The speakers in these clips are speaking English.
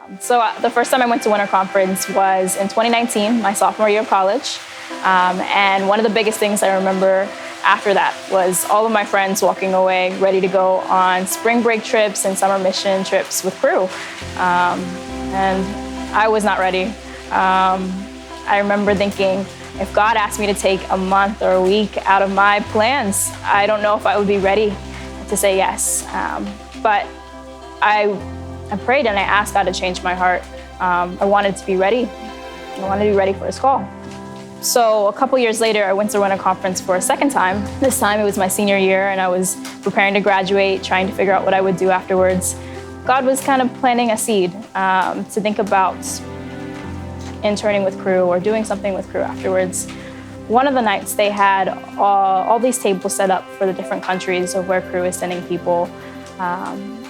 The first time I went to Winter Conference was in 2019, my sophomore year of college. And one of the biggest things I remember after that was all of my friends walking away ready to go on spring break trips and summer mission trips with Cru. And I was not ready. I remember thinking, if God asked me to take a month or a week out of my plans, I don't know if I would be ready to say yes. But I prayed and I asked God to change my heart. I wanted to be ready. I wanted to be ready for His call. So a couple years later, I went to Winter Conference for a second time. This time it was my senior year and I was preparing to graduate, trying to figure out what I would do afterwards. God was kind of planting a seed to think about interning with Cru or doing something with Cru afterwards. One of the nights they had all these tables set up for the different countries of where Cru is sending people.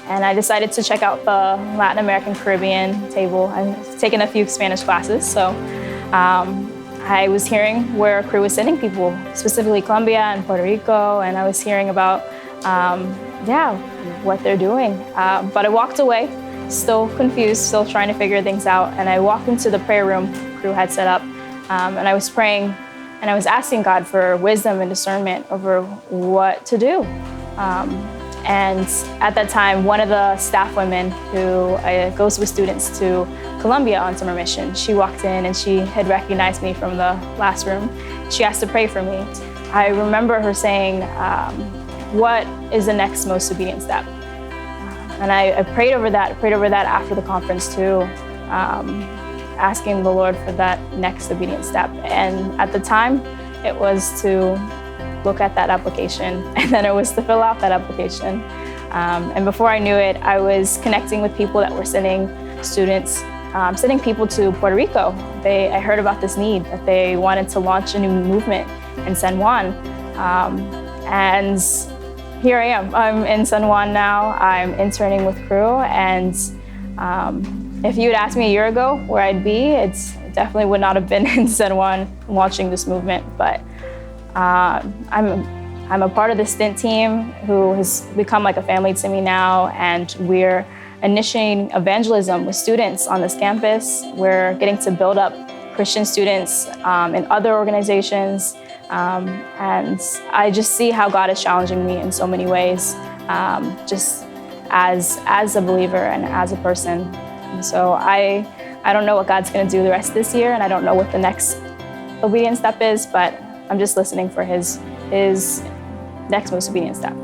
And I decided to check out the Latin American Caribbean table. I've taken a few Spanish classes, so I was hearing where Cru was sending people, specifically Colombia and Puerto Rico, and I was hearing about, what they're doing. But I walked away, still confused, still trying to figure things out, and I walked into the prayer room Cru had set up, and I was praying, and I was asking God for wisdom and discernment over what to do. And at that time, one of the staff women who goes with students to Colombia on summer mission, she walked in and she had recognized me from the last room. She asked to pray for me. I remember her saying, what is the next most obedient step? And I prayed over that after the conference too, asking the Lord for that next obedient step. And at the time, it was to look at that application, and then it was to fill out that application. And before I knew it, I was connecting with people that were sending students, sending people to Puerto Rico. I heard about this need, that they wanted to launch a new movement in San Juan. And here I am. I'm in San Juan now. I'm interning with Cru, and if you had asked me a year ago where I'd be, it definitely would not have been in San Juan launching this movement. But I'm a part of the Stint team who has become like a family to me now, and we're initiating evangelism with students on this campus. We're getting to build up Christian students in other organizations, and I just see how God is challenging me in so many ways, just as a believer and as a person. And so I don't know what God's going to do the rest of this year, and I don't know what the next obedient step is, but I'm just listening for his next most obedient step.